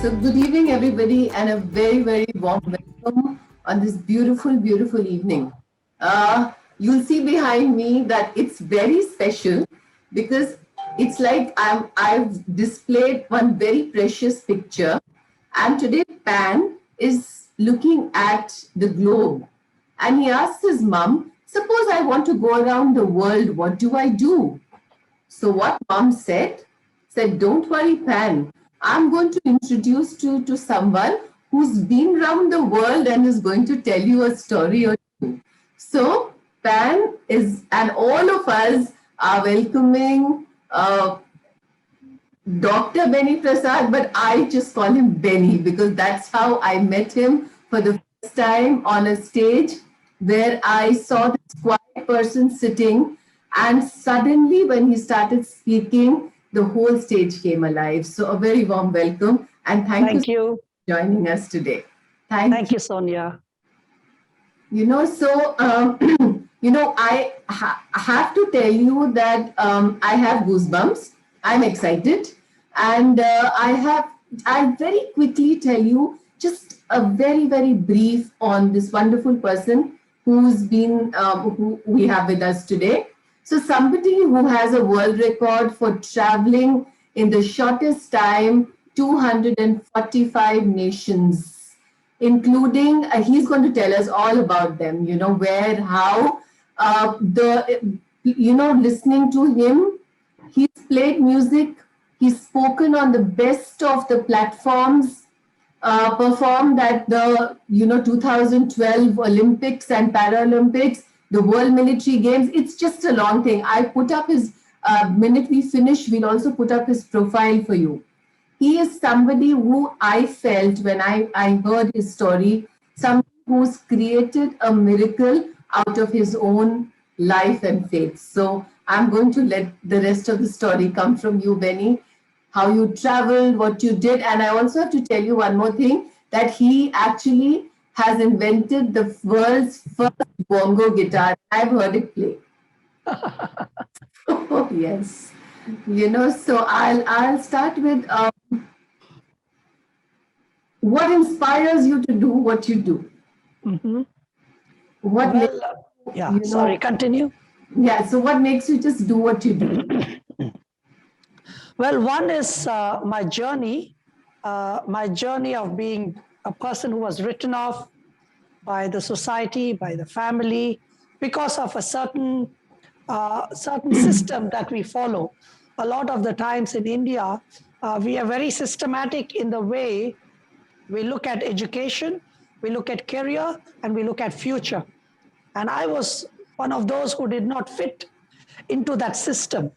So good evening, everybody, and a very, very warm welcome on this beautiful, beautiful evening. You'll see behind me that it's very special because it's like I've displayed one very precious picture, and today Pan is looking at the globe, and he asked his mom, "Suppose I want to go around the world, what do I do?" So what mom said, don't worry, Pan. I'm going to introduce you to someone who's been around the world and is going to tell you a story or two. So Pan is, and all of us are welcoming Dr. Benny Prasad, but I just call him Benny because that's how I met him for the first time on a stage where I saw this quiet person sitting, and suddenly when he started speaking, the whole stage came alive. So a very warm welcome and thank you for joining us today. Thank you, Sonia. I have to tell you that I have goosebumps. I'm excited. And I'll very quickly tell you just a very, very brief on this wonderful person who we have with us today. So somebody who has a world record for traveling in the shortest time, 245 nations, including, he's going to tell us all about them, where, how, listening to him, he's played music, he's spoken on the best of the platforms, performed at the 2012 Olympics and Paralympics, the World Military Games. It's just a long thing. I put up his minute we finish, we'll also put up his profile for you. He is somebody who I felt when I heard his story, somebody who's created a miracle out of his own life and faith. So I'm going to let the rest of the story come from you, Benny, how you traveled, what you did. And I also have to tell you one more thing, that he actually has invented the world's first bongo guitar. I've heard it play. Oh, yes. So I'll start with what inspires you to do what you do? Mm-hmm. What sorry, continue. Yeah, so what makes you just do what you do? Well, one is my journey of being a person who was written off by the society, by the family, because of a certain system that we follow. A lot of the times in India, we are very systematic in the way we look at education, we look at career, and we look at future. And I was one of those who did not fit into that system.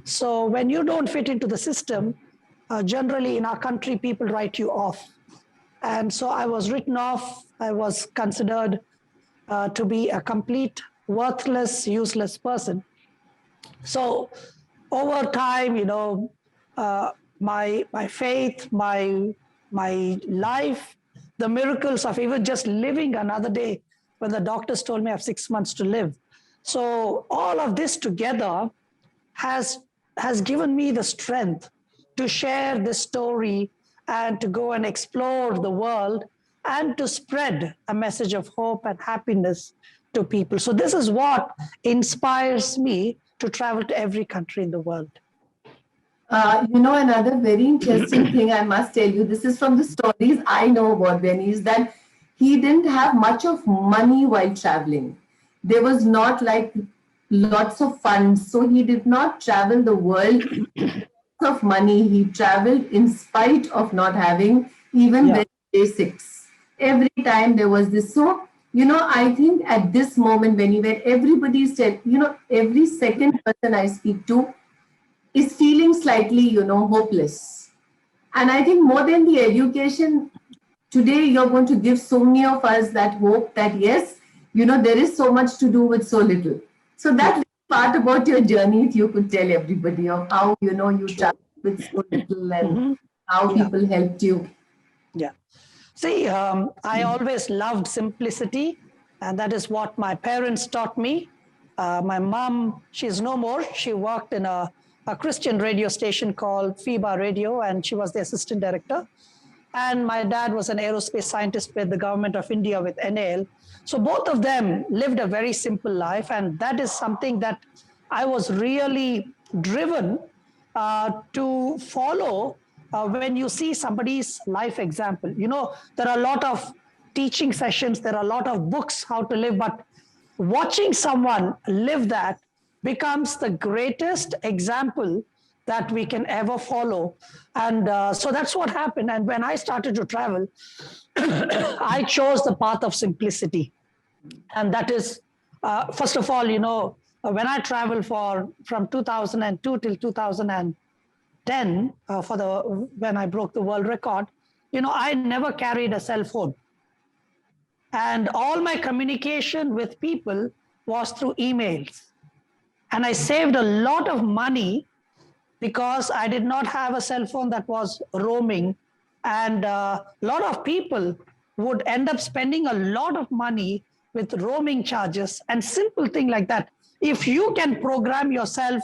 So when you don't fit into the system, generally in our country, people write you off. And so I was written off. I was considered to be a complete, worthless, useless person. So over time, my faith, my life, the miracles of even just living another day when the doctors told me I have 6 months to live. So all of this together has given me the strength to share this story and to go and explore the world and to spread a message of hope and happiness to people. So this is what inspires me to travel to every country in the world. Another very interesting thing I must tell you, this is from the stories I know about Benny, is that he didn't have much of money while traveling. There was not like lots of funds, so he did not travel the world of money. He traveled in spite of not having even the basics. Every time there was this. So, I think at this moment, when everybody said, every second person I speak to is feeling slightly, hopeless. And I think more than the education, today you're going to give so many of us that hope that yes, there is so much to do with so little. So that part about your journey, if you could tell everybody of how, you traveled with so little and how people helped you. Yeah. See, I always loved simplicity, and that is what my parents taught me. My mom, she's no more. She worked in a Christian radio station called FIBA Radio, and she was the assistant director. and my dad was an aerospace scientist with the government of India with NAL. So both of them lived a very simple life, and that is something that I was really driven to follow when you see somebody's life example. You know, there are a lot of teaching sessions, there are a lot of books how to live, but watching someone live that becomes the greatest example that we can ever follow. And so that's what happened. And when I started to travel, I chose the path of simplicity. And that is, first of all, you know, when I traveled for from 2002 till 2010 for the when I broke the world record, you know, I never carried a cell phone, and all my communication with people was through emails. And I saved a lot of money because I did not have a cell phone that was roaming. And a lot of people would end up spending a lot of money with roaming charges and simple thing like that. If you can program yourself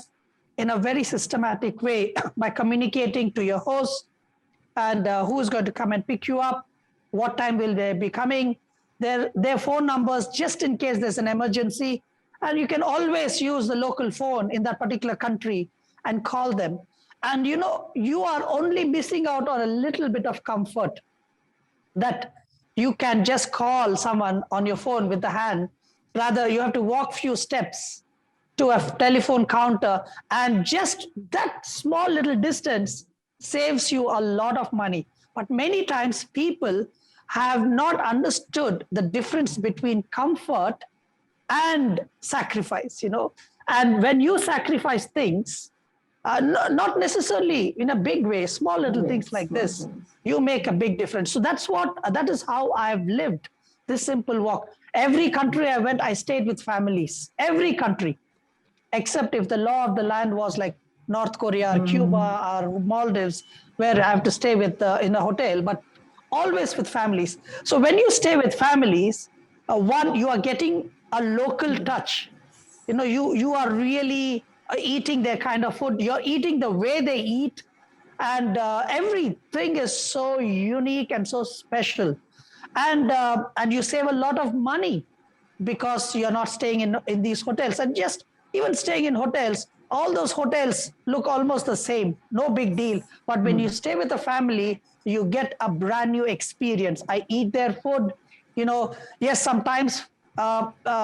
in a very systematic way by communicating to your host and who is going to come and pick you up, what time will they be coming, their phone numbers, just in case there's an emergency. And you can always use the local phone in that particular country and call them. And you know, you are only missing out on a little bit of comfort that you can just call someone on your phone with the hand. Rather, you have to walk few steps to a telephone counter, and just that small little distance saves you a lot of money. But many times people have not understood the difference between comfort and sacrifice, you know. And when you sacrifice things, not necessarily in a big way, small little things like this, you make a big difference. So that is how I've lived this simple walk. Every country I went, I stayed with families, every country, except if the law of the land was like North Korea or Cuba or Maldives, where I have to stay with in a hotel, but always with families. So when you stay with families, one, you are getting a local touch. You know, you are really eating their kind of food. You're eating the way they eat, and everything is so unique and so special. And you save a lot of money because you're not staying in these hotels. And just even staying in hotels, all those hotels look almost the same, no big deal. But when you stay with a family, you get a brand new experience. I eat their food. You know, yes, sometimes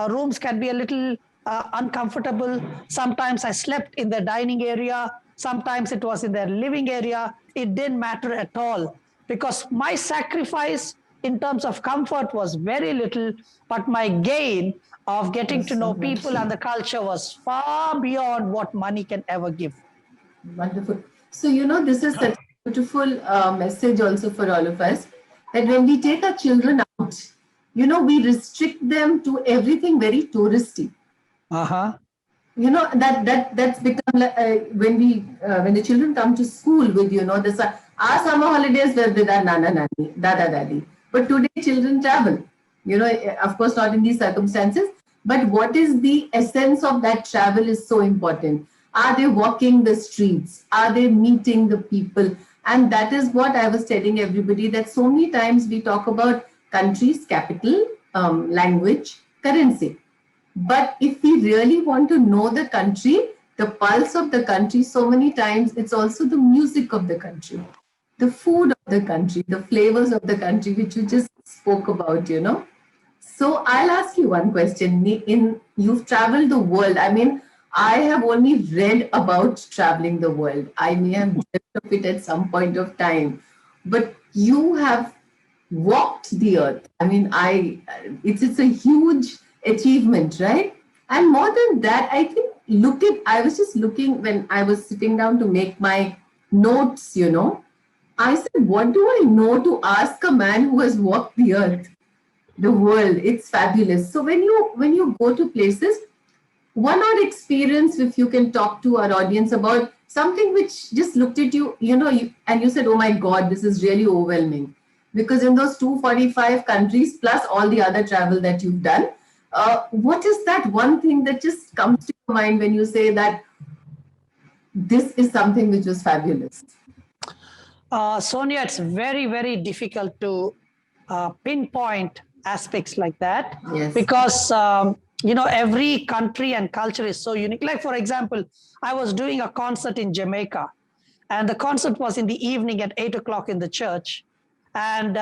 rooms can be a little uncomfortable. Sometimes I slept in the dining area. Sometimes it was in their living area. It didn't matter at all because my sacrifice in terms of comfort was very little, but my gain of getting to know people and the culture was far beyond what money can ever give. Wonderful. So, you know, this is such a beautiful message also for all of us, that when we take our children out, you know, we restrict them to everything very touristy. You know, that's become when the children come to school with, you know, this our summer holidays were with our nana nani, dada dadi. But today children travel. You know, of course not in these circumstances, but what is the essence of that travel is so important. Are they walking the streets? Are they meeting the people? And that is what I was telling everybody, that so many times we talk about countries, capital, language, currency. But if we really want to know the country, the pulse of the country, so many times it's also the music of the country, the food of the country, the flavors of the country, which you just spoke about, you know. So I'll ask you one question. You've traveled the world. I mean, I have only read about traveling the world. I may have dreamt of it at some point of time, but you have walked the earth. I mean, it's a huge achievement, right? And more than that, I think I was just looking when I was sitting down to make my notes, you know. I said, what do I know to ask a man who has walked the earth, the world? It's fabulous. So when you go to places, one odd experience, if you can talk to our audience about something which just looked at you, you know, and you said, oh my God, this is really overwhelming. Because in those 245 countries, plus all the other travel that you've done, what is that one thing that just comes to your mind when you say that this is something which was fabulous? Sonia, it's very, very difficult to pinpoint aspects like that Yes. because, every country and culture is so unique. Like, for example, I was doing a concert in Jamaica, and the concert was in the evening at 8 o'clock in the church. And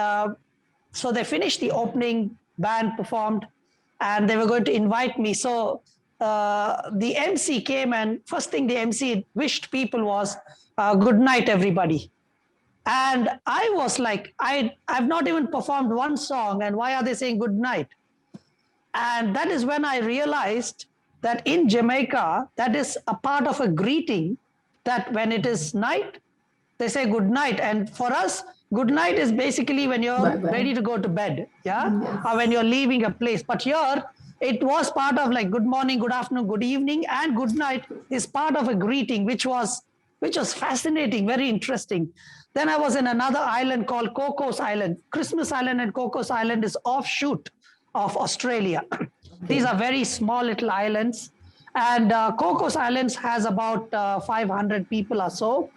so they finished the opening, band performed, and they were going to invite me. So the MC came, and first thing the MC wished people was, good night, everybody. And I was like, I've not even performed one song, and why are they saying good night? And that is when I realized that in Jamaica, that is a part of a greeting, that when it is night, they say good night. And for us, good night is basically when you're Bye bye. ready to go to bed, yeah, or Yes. when you're leaving a place. But here, it was part of like good morning, good afternoon, good evening, and good night is part of a greeting, which was fascinating, very interesting. Then I was in another island called Cocos Island. Christmas Island and Cocos Island is offshoot of Australia. These Okay. are very small little islands. And Cocos Islands has about 500 people or so.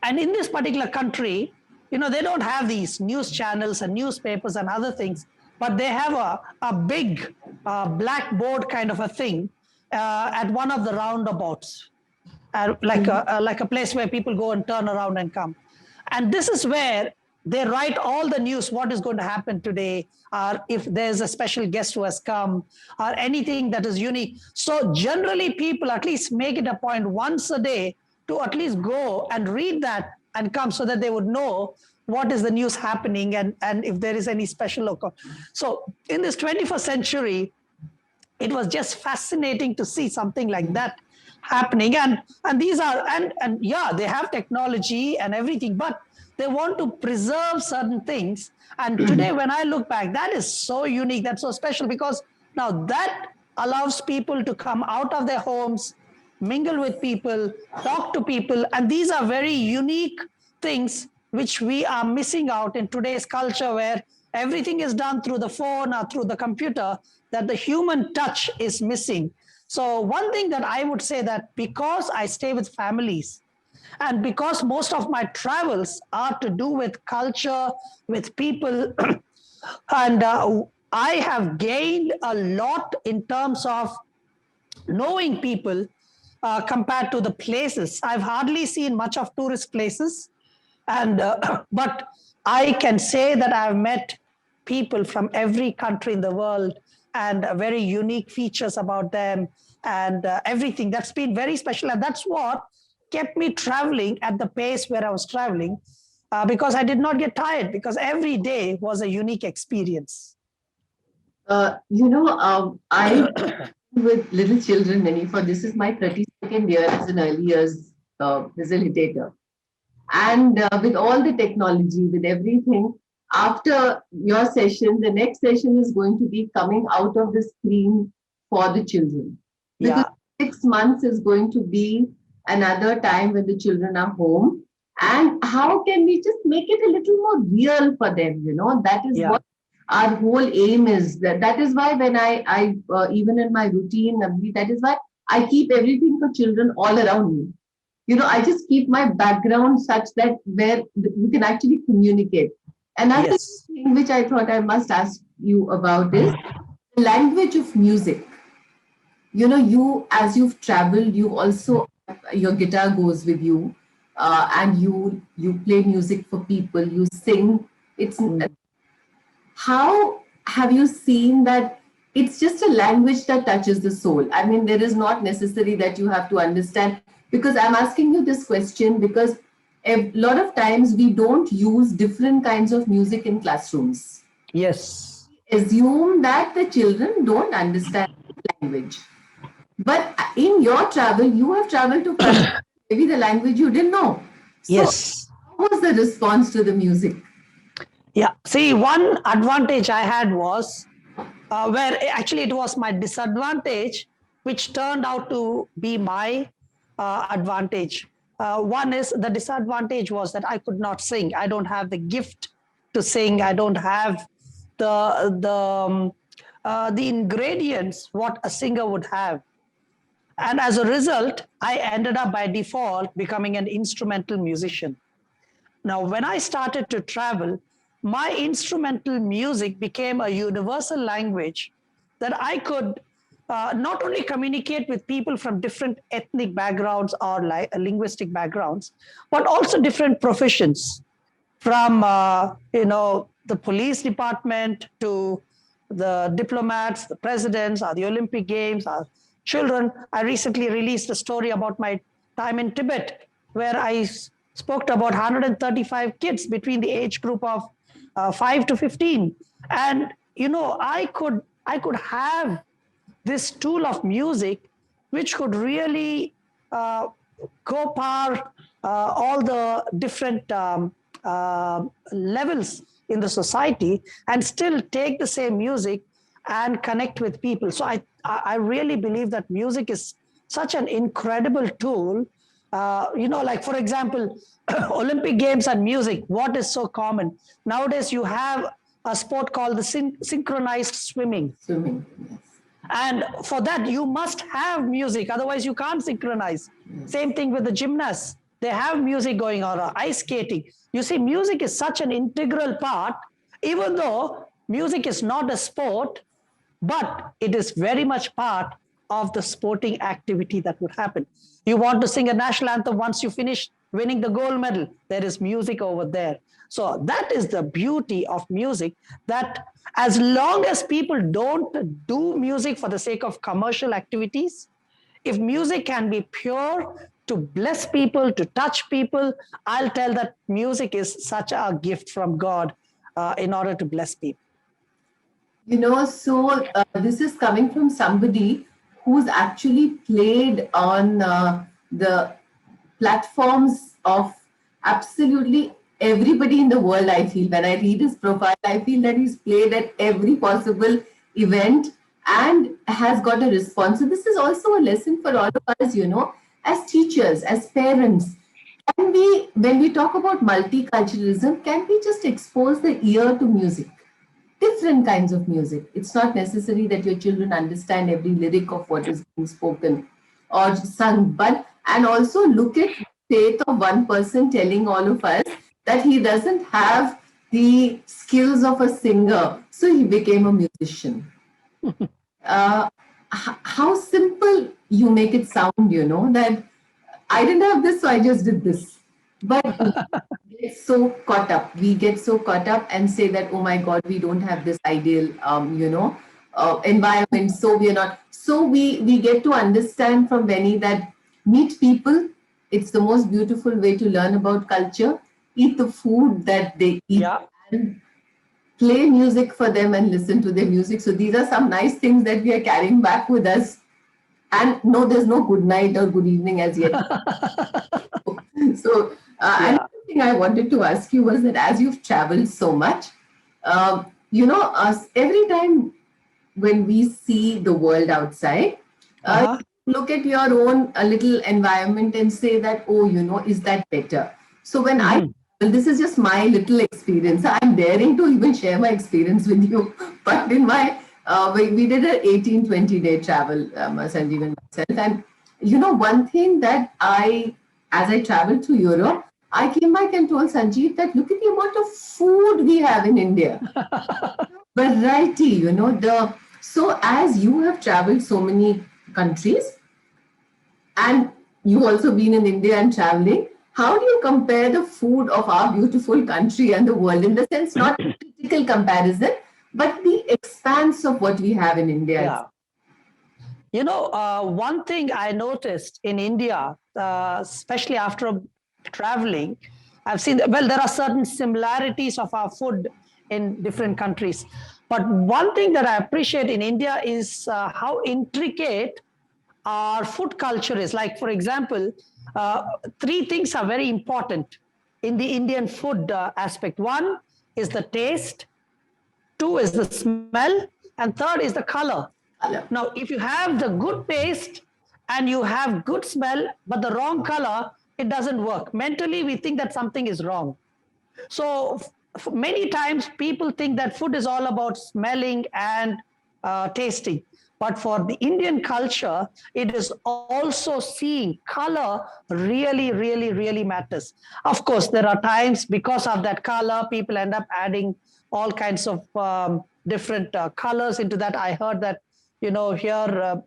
And in this particular country, they don't have these news channels and newspapers and other things, but they have a big blackboard kind of a thing at one of the roundabouts, like a place where people go and turn around and come. And this is where they write all the news, what is going to happen today, or if there's a special guest who has come, or anything that is unique. So generally, people at least make it a point once a day to at least go and read that and come, so that they would know what is the news happening, and if there is any special local. So in this 21st century, it was just fascinating to see something like that happening. And these are, and yeah, they have technology and everything, but they want to preserve certain things. And today, when I look back, that is so unique, that's so special, because now that allows people to come out of their homes, mingle with people, talk to people. And these are very unique things which we are missing out in today's culture, where everything is done through the phone or through the computer, that the human touch is missing. So one thing that I would say, that because I stay with families, and because most of my travels are to do with culture, with people, and I have gained a lot in terms of knowing people compared to the places. I've hardly seen much of tourist places, and but I can say that I've met people from every country in the world, and very unique features about them, and everything that's been very special. And that's what kept me traveling at the pace where I was traveling, because I did not get tired, because every day was a unique experience. I with little children many for this is my 32nd year as an early years facilitator. And with all the technology, with everything, after your session, the next session is going to be coming out of the screen for the children. Because Yeah. 6 months is going to be another time when the children are home. And how can we just make it a little more real for them? That is Yeah. what our whole aim is. That is why when I even in my routine, that is why I keep everything for children all around me. I just keep my background such that where you can actually communicate. Another Yes. thing which I thought I must ask you about is the language of music. You as you've traveled, you also your guitar goes with you, and you play music for people. You sing. It's Mm. how have you seen that it's just a language that touches the soul? I mean, there is not necessary that you have to understand, because I'm asking you this question because a lot of times we don't use different kinds of music in classrooms. Yes. Assume that the children don't understand language. But in your travel, you have traveled to countries, maybe the language you didn't know. So, Yes. what was the response to the music? Yeah. See, one advantage I had was, where actually it was my disadvantage, which turned out to be my advantage. One is, the disadvantage was that I could not sing. I don't have the gift to sing. I don't have the ingredients what a singer would have. And as a result, I ended up by default becoming an instrumental musician. Now, when I started to travel, my instrumental music became a universal language that I could not only communicate with people from different ethnic backgrounds or linguistic backgrounds, but also different professions, from the police department to the diplomats, the presidents, or the Olympic Games, or children. I recently released a story about my time in Tibet, where I spoke to about 135 kids between the age group of 5 to 15, and I could have this tool of music which could really uh, go par all the different levels in the society and still take the same music and connect with people. So I really believe that music is such an incredible tool. Like for example, Olympic Games and music, what is so common? Nowadays, you have a sport called the synchronized swimming. Swimming, yes. And for that, you must have music. Otherwise, you can't synchronize. Same thing with the gymnasts. They have music going on, or ice skating. You see, music is such an integral part, even though music is not a sport, but it is very much part of the sporting activity that would happen. You want to sing a national anthem once you finish winning the gold medal, there is music over there. So that is the beauty of music, that as long as people don't do music for the sake of commercial activities, if music can be pure to bless people, to touch people, I'll tell that music is such a gift from God in order to bless people. This is coming from somebody who's actually played on the platforms of absolutely everybody in the world. I feel when I read his profile, I feel that he's played at every possible event and has got a response. So this is also a lesson for all of us, as teachers, as parents. When we talk about multiculturalism, can we just expose the ear to music? Different kinds of music. It's not necessary that your children understand every lyric of what is being spoken or sung, and also look at faith of one person telling all of us that he doesn't have the skills of a singer, so he became a musician. How simple you make it sound, that I didn't have this, so I just did this. But we get so caught up. We get so caught up and say that, oh my God, we don't have this ideal, environment. So we are not. So we get to understand from Benny that meet people. It's the most beautiful way to learn about culture. Eat the food that they eat. Yeah. And play music for them and listen to their music. So these are some nice things that we are carrying back with us. And no, there's no good night or good evening as yet. So another thing I wanted to ask you was that as you've traveled so much, every time when we see the world outside, look at your own little environment and say that, oh, is that better? So when this is just my little experience. I'm daring to even share my experience with you. But in my, we did an 18-20 day travel, Sanjeev and myself. And one thing that as I traveled to Europe, I came back and told Sanjeev that look at the amount of food we have in India. Variety, so as you have traveled so many countries and you've also been in India and traveling, how do you compare the food of our beautiful country and the world, in the sense, not a critical comparison, but the expanse of what we have in India? Yeah. One thing I noticed in India, especially after traveling, I've seen that, well, there are certain similarities of our food in different countries. But one thing that I appreciate in India is how intricate our food culture is. Like, for example, three things are very important in the Indian food aspect. One is the taste, two is the smell, and third is the color. Now, if you have the good taste and you have good smell, but the wrong color, it doesn't work. Mentally, we think that something is wrong. So many times people think that food is all about smelling and tasting. But for the Indian culture, it is also seeing color really, really, really matters. Of course, there are times because of that color, people end up adding all kinds of different colors into that. I heard that, here,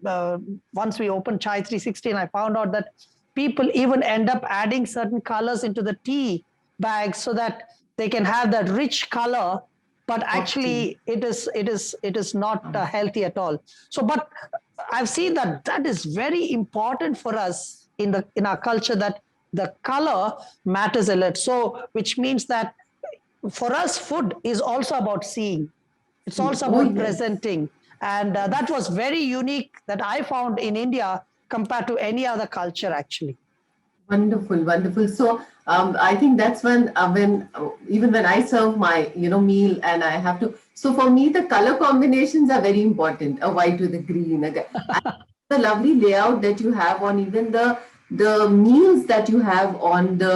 once we opened Chai 316, I found out that people even end up adding certain colors into the tea bags so that they can have that rich color, but Okay. actually it is not healthy at all. So but I've seen that is very important for us in our culture, that the color matters a lot. So which means that for us food is also about seeing, it's See, also oh about yes, presenting. And that was very unique that I found in India compared to any other culture actually. wonderful, wonderful. So I think that's when even when I serve my meal and I have to. So for me, the color combinations are very important. A white with a green. And the lovely layout that you have on even the meals that you have on the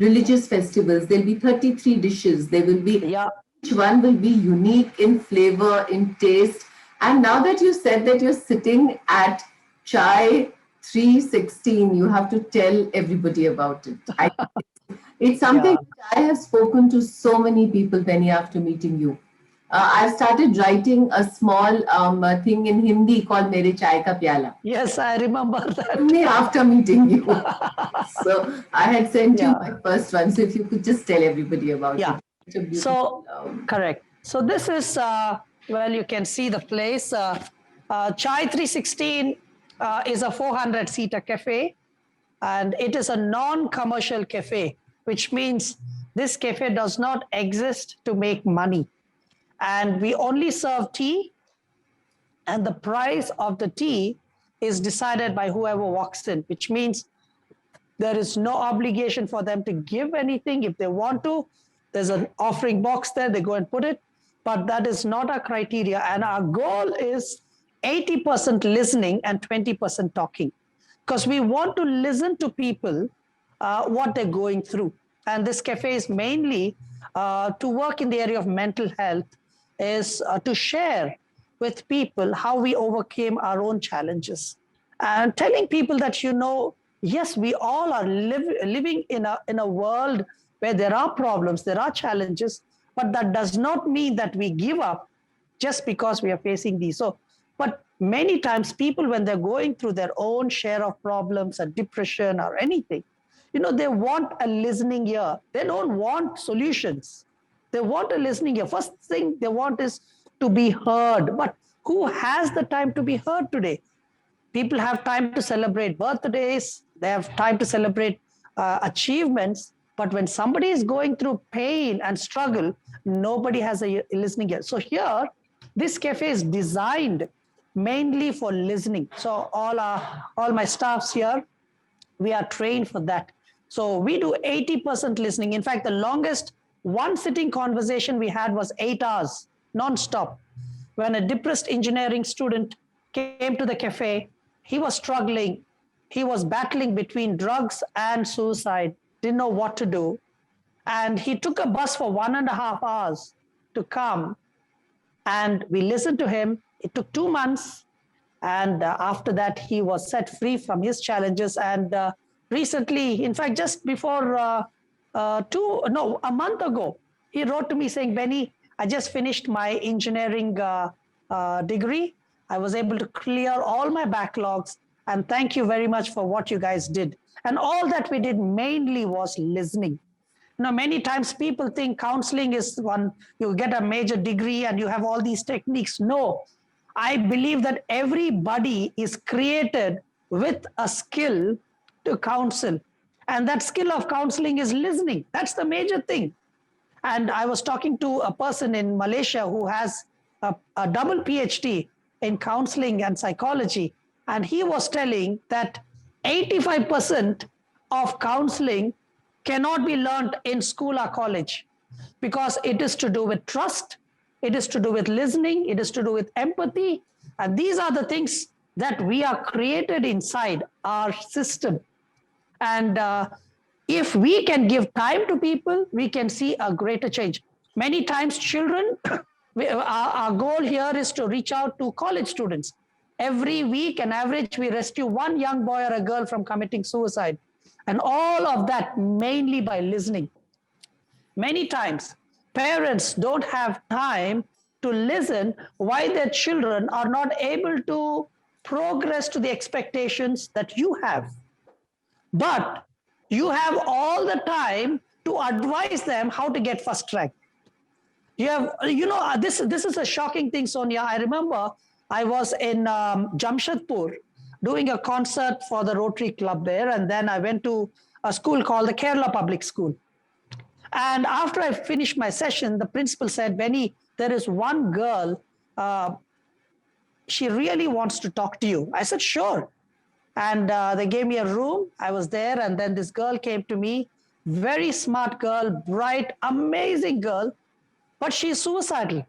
religious festivals. There'll be 33 dishes. There will be Yeah. each one will be unique in flavor, in taste. And now that you said that you're sitting at Chai 316, you have to tell everybody about it. It's something Yeah. which I have spoken to so many people, Penny, after meeting you. I've started writing a small thing in Hindi called Mere Chai Ka Pyala. Yes, I remember that. Only after meeting you. So I had sent you Yeah. my first one. So if you could just tell everybody about it. Yeah. It's a beautiful. So, correct. So this is, well, you can see the place. Chai 316 is a 400-seater cafe, and it is a non-commercial cafe, which means this cafe does not exist to make money. And we only serve tea, and the price of the tea is decided by whoever walks in, which means there is no obligation for them to give anything. If they want to, there's an offering box there, they go and put it. But that is not our criteria. And our goal is 80% listening and 20% talking. Because we want to listen to people, what they're going through. And this cafe is mainly to work in the area of mental health, is to share with people how we overcame our own challenges, and telling people that, yes, we all are living in a world where there are problems, there are challenges, but that does not mean that we give up just because we are facing these. So, but many times people, when they're going through their own share of problems or depression or anything, they want a listening ear. They don't want solutions. They want a listening ear. First thing they want is to be heard. But who has the time to be heard today? People have time to celebrate birthdays, they have time to celebrate achievements, but when somebody is going through pain and struggle, nobody has a listening ear. So here, this cafe is designed mainly for listening. So all my staffs here, we are trained for that. So we do 80% listening. In fact, the longest one sitting conversation we had was 8 hours non-stop. When a depressed engineering student came to the cafe, he was struggling. He was battling between drugs and suicide, didn't know what to do. And he took a bus for 1.5 hours to come, and we listened to him. It took 2 months, and after that, he was set free from his challenges. And recently, in fact, just before a month ago, he wrote to me saying, Benny, I just finished my engineering degree. I was able to clear all my backlogs, and thank you very much for what you guys did. And all that we did mainly was listening. Many times people think counseling is one, you get a major degree and you have all these techniques. No, I believe that everybody is created with a skill to counsel. And that skill of counseling is listening. That's the major thing. And I was talking to a person in Malaysia who has a double PhD in counseling and psychology. And he was telling that 85% of counseling cannot be learned in school or college, because it is to do with trust, it is to do with listening, it is to do with empathy. And these are the things that we are created inside our system. And if we can give time to people, we can see a greater change. Many times, children, our goal here is to reach out to college students. Every week, on average, we rescue one young boy or a girl from committing suicide. And all of that mainly by listening. Many times, parents don't have time to listen why their children are not able to progress to the expectations that you have. But you have all the time to advise them how to get first rank. You have, this is a shocking thing, Sonia. I remember I was in Jamshedpur doing a concert for the Rotary Club there, and then I went to a school called the Kerala Public School. And after I finished my session, the principal said, Benny, there is one girl, she really wants to talk to you. I said, sure. And they gave me a room. I was there, and then this girl came to me, very smart girl, bright, amazing girl, but she's suicidal.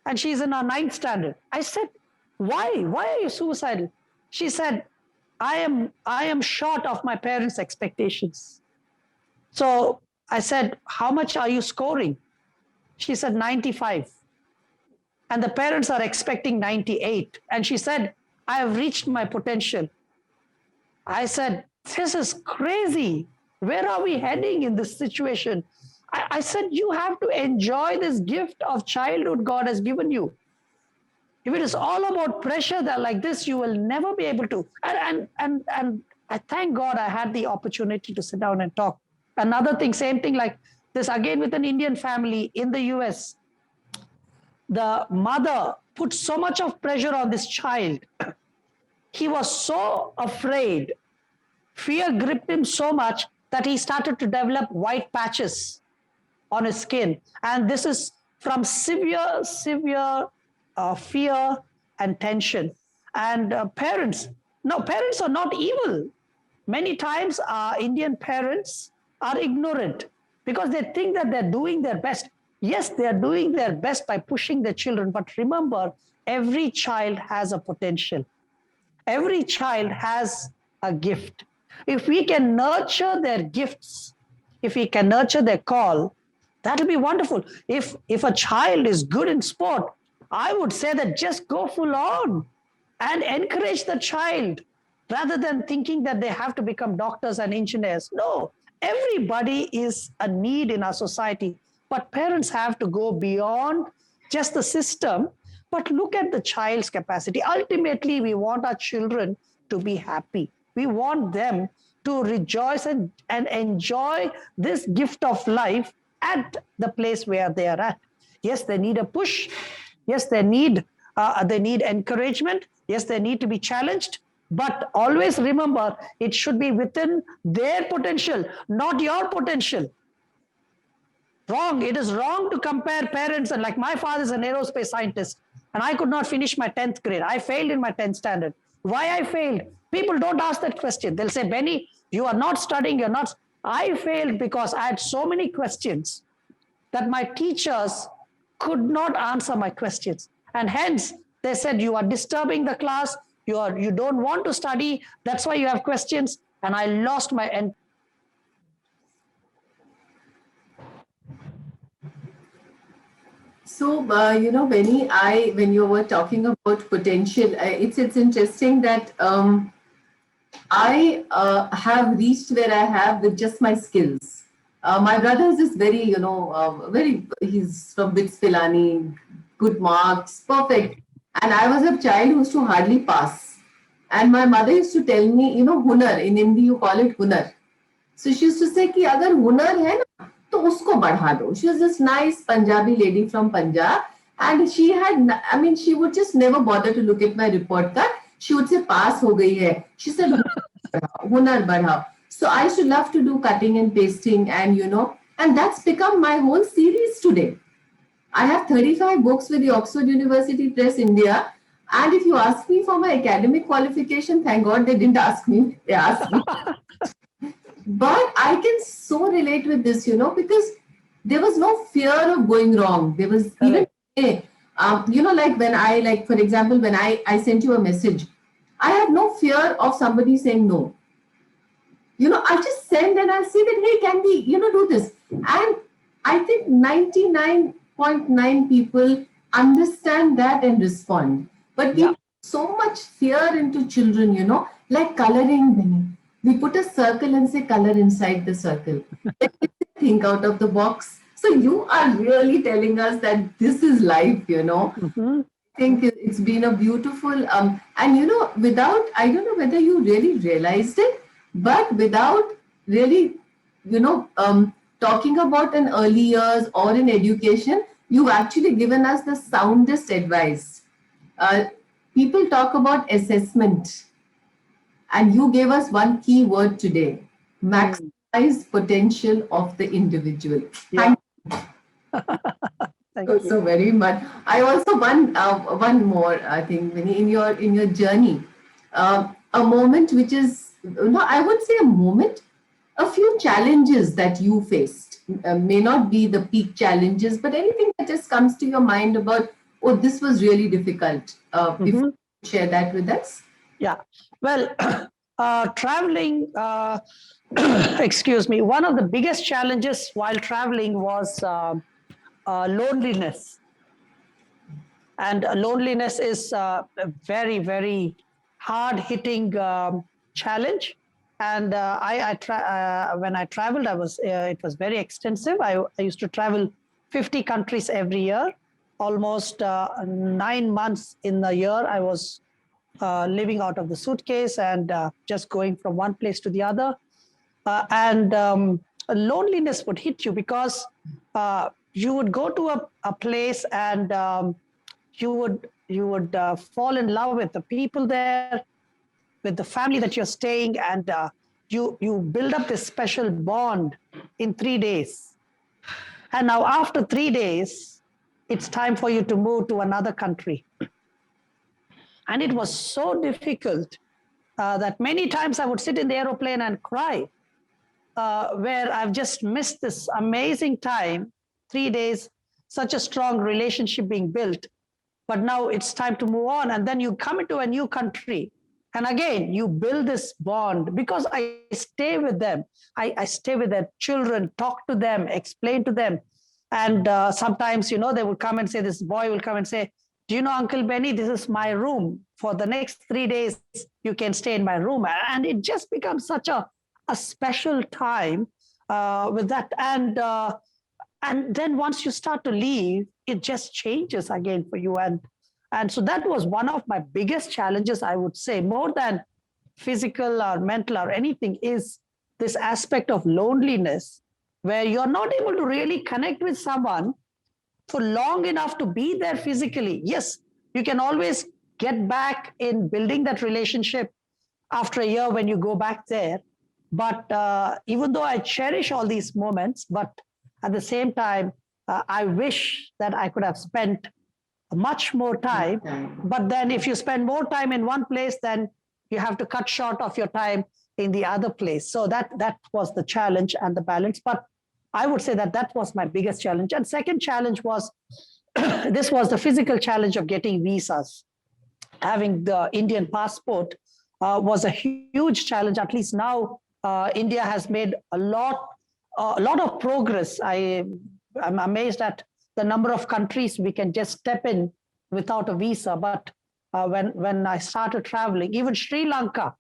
And she's in her 9th standard. I said, why? Why are you suicidal? She said, I am short of my parents' expectations. So I said, how much are you scoring? She said, 95. And the parents are expecting 98. And she said, I have reached my potential. I said, this is crazy. Where are we heading in this situation? I said, you have to enjoy this gift of childhood God has given you. If it is all about pressure that like this, you will never be able to. And I thank God I had the opportunity to sit down and talk. Another thing, same thing like this, again with an Indian family in the US. The mother put so much of pressure on this child. He was so afraid. Fear gripped him so much that he started to develop white patches on his skin. And this is from severe fear and tension. And parents are not evil. Many times our Indian parents are ignorant because they think that they're doing their best. Yes, they're doing their best by pushing their children. But remember, every child has a potential. Every child has a gift. If we can nurture their gifts, if we can nurture their call, that'll be wonderful. If a child is good in sport, I would say that just go full on and encourage the child rather than thinking that they have to become doctors and engineers. No, everybody is a need in our society, but parents have to go beyond just the system, but look at the child's capacity. Ultimately, we want our children to be happy. We want them to rejoice and enjoy this gift of life at the place where they are at. Yes, they need a push. Yes, they need encouragement. Yes, they need to be challenged. But always remember, it should be within their potential, not your potential. Wrong. It is wrong to compare parents. And like my father is an aerospace scientist, and I could not finish my 10th grade. I failed in my 10th standard. Why I failed? People don't ask that question. They'll say, Benny, you are not studying. You're not. I failed because I had so many questions that my teachers could not answer my questions. And hence, they said, you are disturbing the class. You don't want to study. That's why you have questions. And I lost my end. So, Benny, when you were talking about potential, it's interesting that I have reached where I have with just my skills. My brother is just very, he's from Bits Pilani, good marks, perfect. And I was a child who used to hardly pass. And my mother used to tell me, hunar, in Hindi you call it hunar. So she used to say कि अगर हुनर है ना तो उसको बढ़ा दो. She was this nice Punjabi lady from Punjab, and she would just never bother to look at my report card. She would say pass हो गई है. She said हुनर बढ़ाओ. So I used to love to do cutting and pasting, and that's become my whole series today. I have 35 books with the Oxford University Press India. And if you ask me for my academic qualification, thank God they didn't ask me. They asked me. But I can so relate with this, because there was no fear of going wrong. There was even, like when for example, when I sent you a message, I had no fear of somebody saying no. I just send and I see that, hey, can we, do this? And I think 99.9 people understand that and respond. But people so much fear into children, like coloring, Benny. We put a circle and say color inside the circle. Let me think out of the box. So you are really telling us that this is life. Mhm. Think it's been a beautiful and without, I don't know whether you really realized it, but without really talking about an early years or in education, you've actually given us the soundest advice. uh, People talk about assessment, and you gave us one key word today: Mm. maximize potential of the individual. Yeah. Thank Thank you you. so very much. I also one more thing, Vinny, in your journey, a moment which is, no, I would say a moment, a few challenges that you faced. May not be the peak challenges, but anything that just comes to your mind about, oh, this was really difficult. If Mhm. you share that with us. Yeah. Well, traveling, excuse me, one of the biggest challenges while traveling was loneliness. And loneliness is a very, very hard hitting challenge. And when I traveled, it was very extensive. I used to travel 50 countries every year, almost 9 months in the year. I was living out of the suitcase and just going from one place to the other. And loneliness would hit you because you would go to a place and you would fall in love with the people there, with the family that you're staying, and you build up this special bond in 3 days. And now after 3 days, it's time for you to move to another country. And it was so difficult that many times I would sit in the aeroplane and cry, where I've just missed this amazing time, 3 days, such a strong relationship being built. But now it's time to move on. And then you come into a new country. And again, you build this bond because I stay with them. I stay with their children, talk to them, explain to them. And sometimes, they will come and say, this boy will come and say, do you know, Uncle Benny, this is my room. For the next 3 days, you can stay in my room. And it just becomes such a special time with that. And then once you start to leave, it just changes again for you. And so that was one of my biggest challenges, I would say, more than physical or mental or anything, is this aspect of loneliness, where you're not able to really connect with someone for long enough to be there physically. Yes, you can always get back in building that relationship after a year when you go back there. But even though I cherish all these moments, but at the same time, I wish that I could have spent much more time. But then if you spend more time in one place, then you have to cut short of your time in the other place. So that was the challenge and the balance. But I would say that was my biggest challenge. And second challenge was this was the physical challenge of getting visas. Having the Indian passport was a huge challenge. At least now, India has made a lot of progress. I'm amazed at the number of countries we can just step in without a visa. But when I started traveling, even Sri Lanka,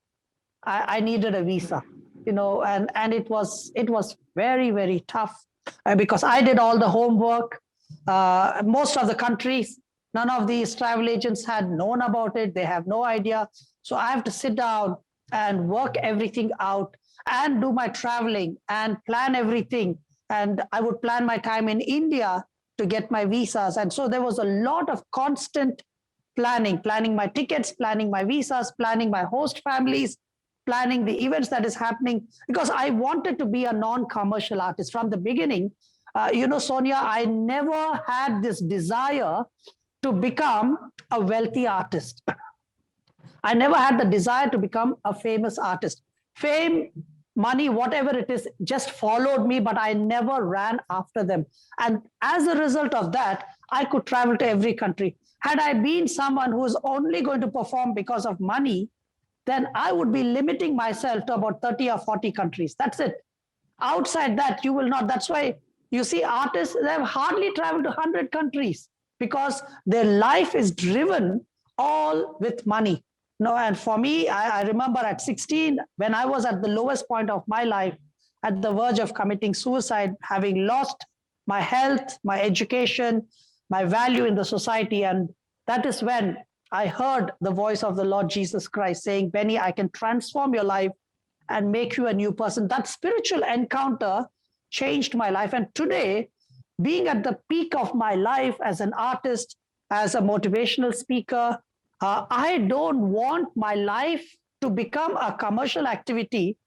I needed a visa, and it was very, very tough because I did all the homework. Most of the countries, none of these travel agents had known about it. They have no idea. So I have to sit down and work everything out and do my traveling and plan everything. And I would plan my time in India to get my visas. And so there was a lot of constant planning my tickets, planning my visas, planning my host families, planning the events that is happening, because I wanted to be a non-commercial artist from the beginning. Sonia, I never had this desire to become a wealthy artist. I never had the desire to become a famous artist. Fame, money, whatever it is, just followed me, but I never ran after them. And as a result of that, I could travel to every country. Had I been someone who was only going to perform because of money, then I would be limiting myself to about 30 or 40 countries. That's it. Outside that, you will not. That's why you see artists, they have hardly traveled to 100 countries because their life is driven all with money. No, and for me, I remember at 16, when I was at the lowest point of my life, at the verge of committing suicide, having lost my health, my education, my value in the society. And that is when I heard the voice of the Lord Jesus Christ saying, Benny, I can transform your life and make you a new person. That spiritual encounter changed my life. And today, being at the peak of my life as an artist, as a motivational speaker, I don't want my life to become a commercial activity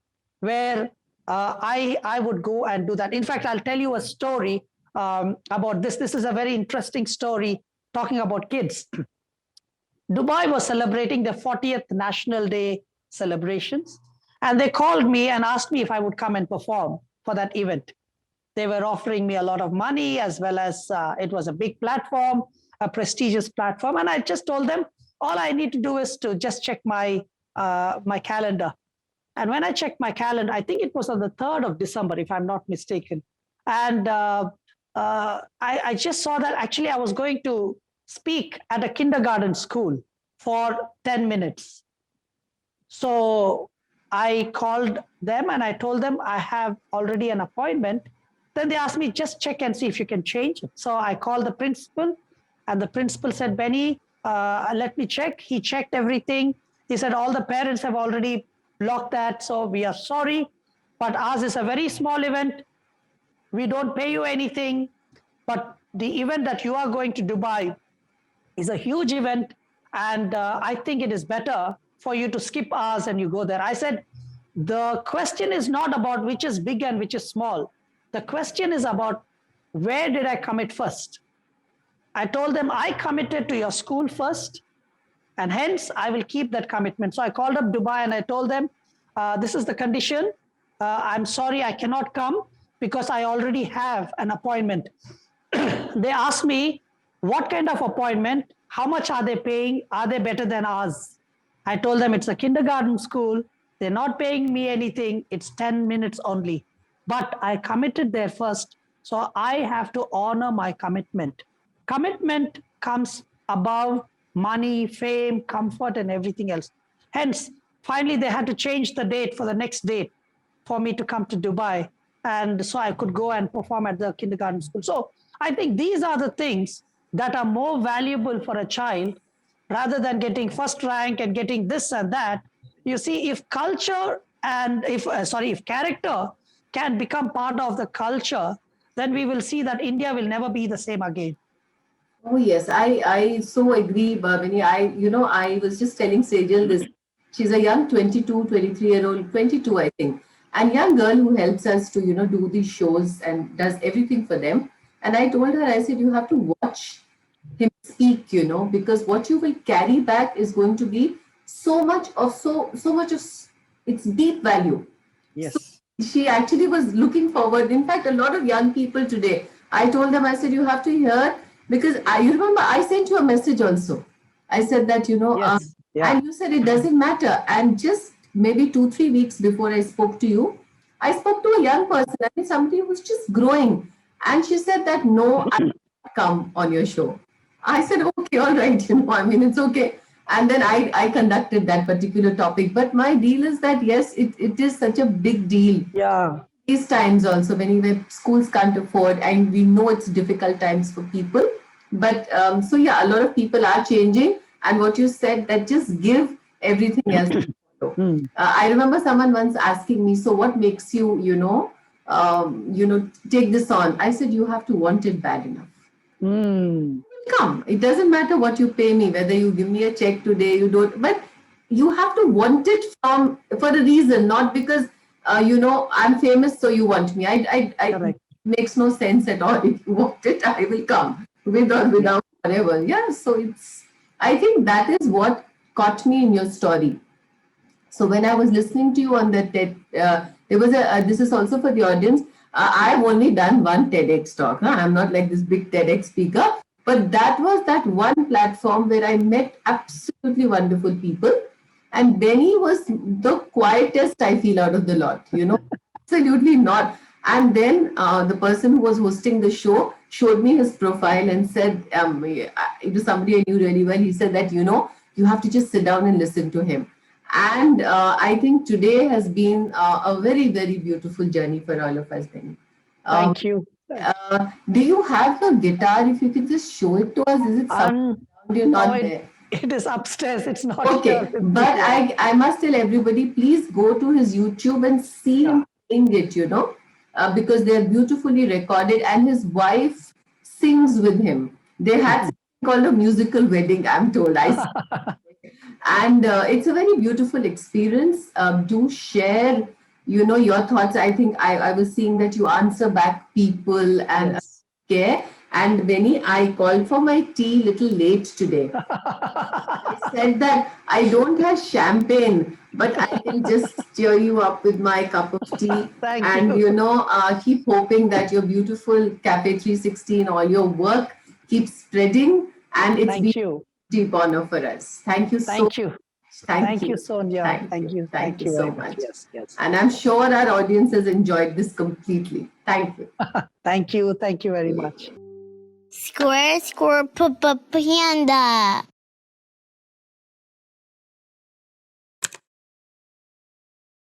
where I would go and do that. In fact, I'll tell you a story about this. This is a very interesting story talking about kids. Dubai was celebrating the 40th National Day celebrations, and they called me and asked me if I would come and perform for that event. They were offering me a lot of money, as well as it was a big platform, a prestigious platform. And I just told them, all I need to do is to just check my calendar. And when I checked my calendar, I think it was on the 3rd of December, if I'm not mistaken. And I just saw that actually I was going to speak at a kindergarten school for 10 minutes. So I called them and I told them I have already an appointment. Then they asked me, just check and see if you can change it. So I called the principal, and the principal said, Benny, let me check. He checked everything. He said, all the parents have already blocked that, so we are sorry, but ours is a very small event. We don't pay you anything, but the event that you are going to Dubai is a huge event, and I think it is better for you to skip ours and you go there. I said, the question is not about which is big and which is small. The question is about where did I commit first? I told them I committed to your school first, and hence I will keep that commitment. So I called up Dubai and I told them, this is the condition. I'm sorry, I cannot come because I already have an appointment. They asked me, what kind of appointment? How much are they paying? Are they better than ours? I told them it's a kindergarten school. They're not paying me anything. It's 10 minutes only. But I committed there first. So I have to honor my commitment. Commitment comes above money, fame, comfort, and everything else. Hence, finally, they had to change the date for the next date for me to come to Dubai. And so I could go and perform at the kindergarten school. So I think these are the things that are more valuable for a child rather than getting first rank and getting this and that. You see, if culture and if character can become part of the culture, then we will see that India will never be the same again. Oh yes, I so agree, Bhavini. I was just telling Sejal this. She's a young 22, 23-year-old, 22, I think, and young girl who helps us to, do these shows and does everything for them. And I told her, I said, you have to watch him speak, because what you will carry back is going to be so much of its deep value. Yes. So she actually was looking forward. In fact, a lot of young people today, I told them, I said, you have to hear, because you remember I sent you a message also. I said that, Yes. and you said it doesn't matter. And just maybe 2-3 weeks before I spoke to you, I spoke to a young person, I mean, somebody who was just growing. And she said that, no, I can't come on your show. I said, okay, all right, it's okay. And then I conducted that particular topic. But my deal is that, yes, it is such a big deal. Yeah. These times also, when schools can't afford, and we know it's difficult times for people. But so yeah, a lot of people are changing. And what you said, that just give everything else. I remember someone once asking me, so what makes you, take this on? I said, you have to want it bad enough. Come. It doesn't matter what you pay me, whether you give me a check today, you don't, but you have to want it for a reason, not because, I'm famous, so you want me. I makes no sense at all. If you want it, I will come with or without, whatever. Yeah. So I think that is what caught me in your story. So when I was listening to you on that TED, there was this is also for the audience. I've only done one TEDx talk. Huh? I'm not like this big TEDx speaker, but that was that one platform where I met absolutely wonderful people. And Benny was the quietest, I feel, out of the lot, absolutely not. And then the person who was hosting the show showed me his profile and said, it was somebody I knew really well. He said that, You have to just sit down and listen to him. And I think today has been a very, very beautiful journey for all of us, Benny. Um, Thank you. do you have your guitar? If you could just show it to us, is it somewhere Um, around? You're no, not there. it is upstairs. It's not here Okay, with me. but Yeah. I must tell everybody, please go to his YouTube and see Yeah. him playing it, because they're beautifully recorded, and his wife sings with him. They had something called a musical wedding, I'm told. And it's a very beautiful experience. Do share, your thoughts. I think I was seeing that you answer back people and Yes. care. And Benny, I called for my tea little late today. I said that I don't have champagne, but I can just cheer you up with my cup of tea. Thank And, you. keep hoping that your beautiful Cafe 360 and all your work keeps spreading. And it's been Thank you. a deep honor for us. Thank you so much. Thank you. Thank Thank you, you. Sonia. Thank Thank you. you. Thank Thank you you so very much. much. Yes. Yes. And I'm sure our audience has enjoyed this completely. Thank you. Thank you. Thank you very much. Square, square, panda.